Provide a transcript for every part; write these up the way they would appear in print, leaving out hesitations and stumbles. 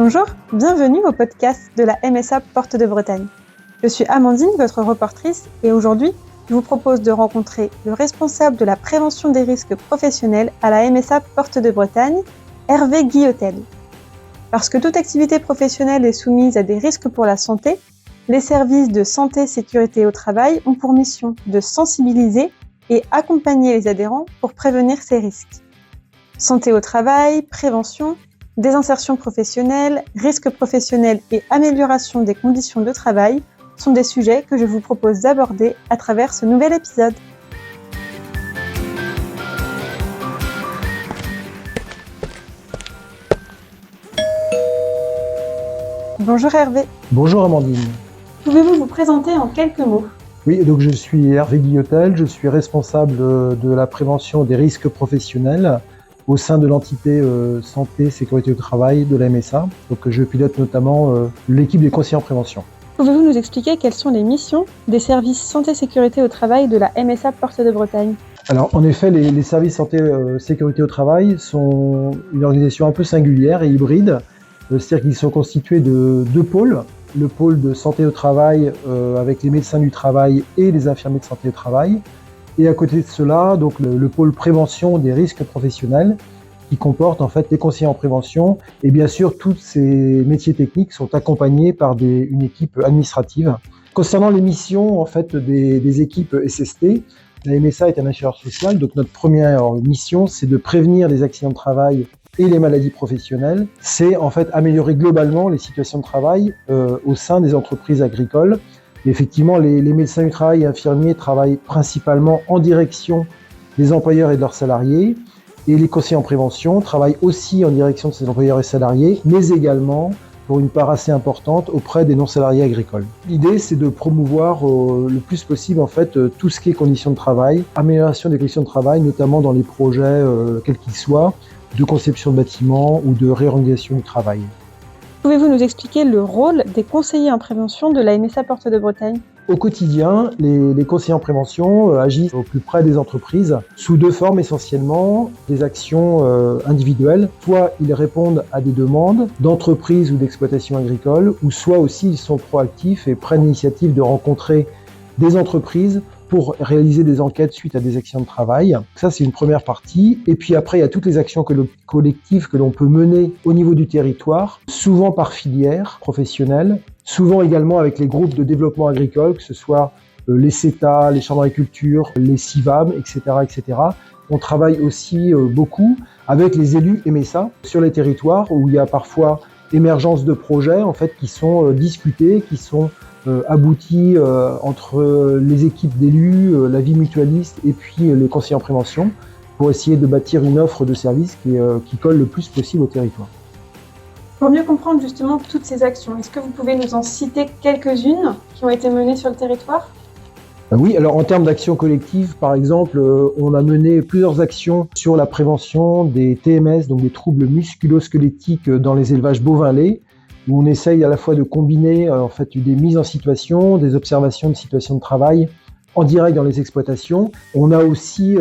Bonjour, bienvenue au podcast de la MSA Porte de Bretagne. Je suis Amandine, votre reportrice, et aujourd'hui, je vous propose de rencontrer le responsable de la prévention des risques professionnels à la MSA Porte de Bretagne, Hervé Guillotel. Parce que toute activité professionnelle est soumise à des risques pour la santé, les services de santé et sécurité au travail ont pour mission de sensibiliser et accompagner les adhérents pour prévenir ces risques. Santé au travail, prévention, désinsertion professionnelle, risques professionnels et amélioration des conditions de travail sont des sujets que je vous propose d'aborder à travers ce nouvel épisode. Bonjour Hervé. Bonjour Amandine. Pouvez-vous vous présenter en quelques mots ? Oui, donc je suis Hervé Guillotel, je suis responsable de la prévention des risques professionnels au sein de l'entité santé sécurité au travail de la MSA. Donc je pilote notamment l'équipe des conseillers en prévention. Pouvez-vous nous expliquer quelles sont les missions des services santé sécurité au travail de la MSA Porte de Bretagne ? Alors en effet, les services santé sécurité au travail sont une organisation un peu singulière et hybride. C'est-à-dire qu'ils sont constitués de deux pôles. Le pôle de santé au travail avec les médecins du travail et les infirmiers de santé au travail. Et à côté de cela, donc le pôle prévention des risques professionnels qui comporte en fait les conseillers en prévention. Et bien sûr, tous ces métiers techniques sont accompagnés par une équipe administrative. Concernant les missions en fait des équipes SST, la MSA est un assureur social. Donc notre première mission, c'est de prévenir les accidents de travail et les maladies professionnelles. C'est en fait améliorer globalement les situations de travail au sein des entreprises agricoles. Et effectivement, les médecins du travail et infirmiers travaillent principalement en direction des employeurs et de leurs salariés. Et les conseillers en prévention travaillent aussi en direction de ces employeurs et salariés, mais également, pour une part assez importante, auprès des non-salariés agricoles. L'idée, c'est de promouvoir le plus possible en fait tout ce qui est conditions de travail, amélioration des conditions de travail, notamment dans les projets, quels qu'ils soient, de conception de bâtiments ou de réorganisation du travail. Pouvez-vous nous expliquer le rôle des conseillers en prévention de la MSA Porte de Bretagne ? Au quotidien, les conseillers en prévention agissent au plus près des entreprises sous deux formes essentiellement, des actions individuelles. Soit ils répondent à des demandes d'entreprises ou d'exploitations agricoles, ou soit aussi ils sont proactifs et prennent l'initiative de rencontrer des entreprises pour réaliser des enquêtes suite à des actions de travail. Ça, c'est une première partie. Et puis après, il y a toutes les actions collectives que l'on peut mener au niveau du territoire, souvent par filière professionnelle, souvent également avec les groupes de développement agricole, que ce soit les CETA, les chambres d'agriculture, les CIVAM, etc., etc. On travaille aussi beaucoup avec les élus MSA sur les territoires où il y a parfois émergence de projets en fait qui sont discutés, qui sont abouti entre les équipes d'élus, la vie mutualiste et puis les conseillers en prévention pour essayer de bâtir une offre de service qui colle le plus possible au territoire. Pour mieux comprendre justement toutes ces actions, est-ce que vous pouvez nous en citer quelques-unes qui ont été menées sur le territoire ? Oui, alors en termes d'actions collectives, par exemple, on a mené plusieurs actions sur la prévention des TMS, donc des troubles musculo-squelettiques dans les élevages bovins-laits, où on essaye à la fois de combiner en fait des mises en situation, des observations de situations de travail en direct dans les exploitations. On a aussi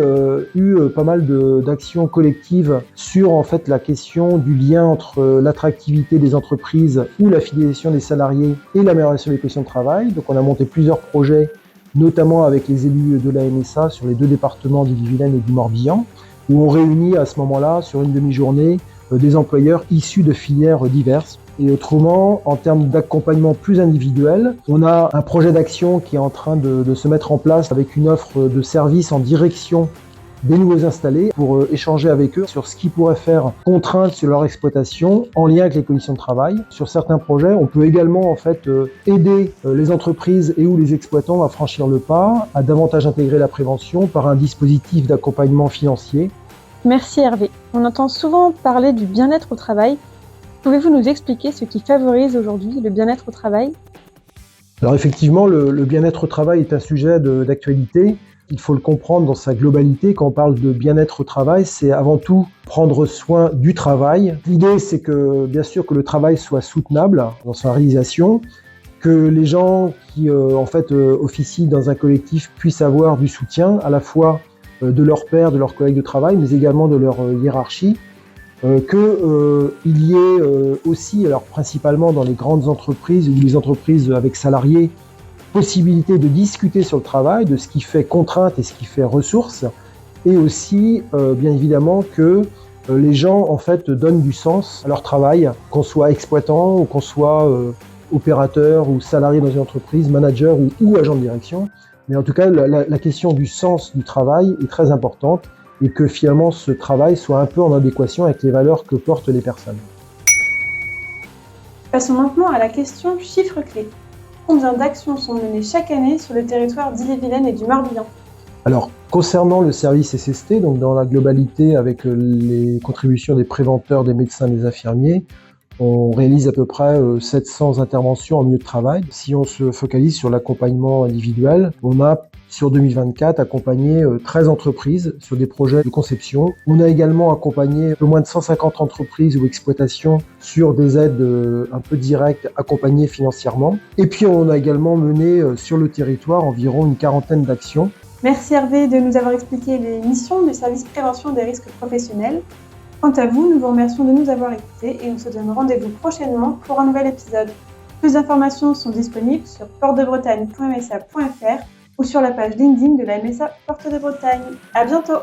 eu pas mal d'actions collectives sur en fait la question du lien entre l'attractivité des entreprises ou la fidélisation des salariés et l'amélioration des conditions de travail. Donc on a monté plusieurs projets, notamment avec les élus de la MSA sur les deux départements d'Ille-et-Vilaine et du Morbihan, où on réunit à ce moment-là sur une demi-journée des employeurs issus de filières diverses. Et autrement, en termes d'accompagnement plus individuel, on a un projet d'action qui est en train de se mettre en place avec une offre de service en direction des nouveaux installés pour échanger avec eux sur ce qu'ils pourraient faire contrainte sur leur exploitation en lien avec les conditions de travail. Sur certains projets, on peut également en fait aider les entreprises et ou les exploitants à franchir le pas, à davantage intégrer la prévention par un dispositif d'accompagnement financier. Merci Hervé. On entend souvent parler du bien-être au travail. Pouvez-vous nous expliquer ce qui favorise aujourd'hui le bien-être au travail ? Alors effectivement, le bien-être au travail est un sujet d'actualité. Il faut le comprendre dans sa globalité. Quand on parle de bien-être au travail, c'est avant tout prendre soin du travail. L'idée, c'est que, bien sûr, que le travail soit soutenable dans sa réalisation, que les gens qui officient dans un collectif puissent avoir du soutien à la fois de leurs pairs, de leurs collègues de travail, mais également de leur hiérarchie. qu'il y ait aussi, alors principalement dans les grandes entreprises ou les entreprises avec salariés, possibilité de discuter sur le travail, de ce qui fait contrainte et ce qui fait ressource, et aussi bien évidemment que les gens en fait donnent du sens à leur travail, qu'on soit exploitant ou qu'on soit opérateur ou salarié dans une entreprise, manager ou agent de direction. Mais en tout cas, la question du sens du travail est très importante et que finalement ce travail soit un peu en adéquation avec les valeurs que portent les personnes. Passons maintenant à la question chiffres clés. Combien d'actions sont menées chaque année sur le territoire d'Ille-et-Vilaine et du Morbihan ? Alors, concernant le service SST, donc dans la globalité avec les contributions des préventeurs, des médecins, des infirmiers, on réalise à peu près 700 interventions en milieu de travail. Si on se focalise sur l'accompagnement individuel, on a sur 2024 accompagné 13 entreprises sur des projets de conception. On a également accompagné un peu moins de 150 entreprises ou exploitations sur des aides un peu directes accompagnées financièrement. Et puis on a également mené sur le territoire environ une quarantaine d'actions. Merci Hervé de nous avoir expliqué les missions du service prévention des risques professionnels. Quant à vous, nous vous remercions de nous avoir écoutés et on se donne rendez-vous prochainement pour un nouvel épisode. Plus d'informations sont disponibles sur portdebretagne.msa.fr ou sur la page LinkedIn de la MSA Porte de Bretagne. À bientôt!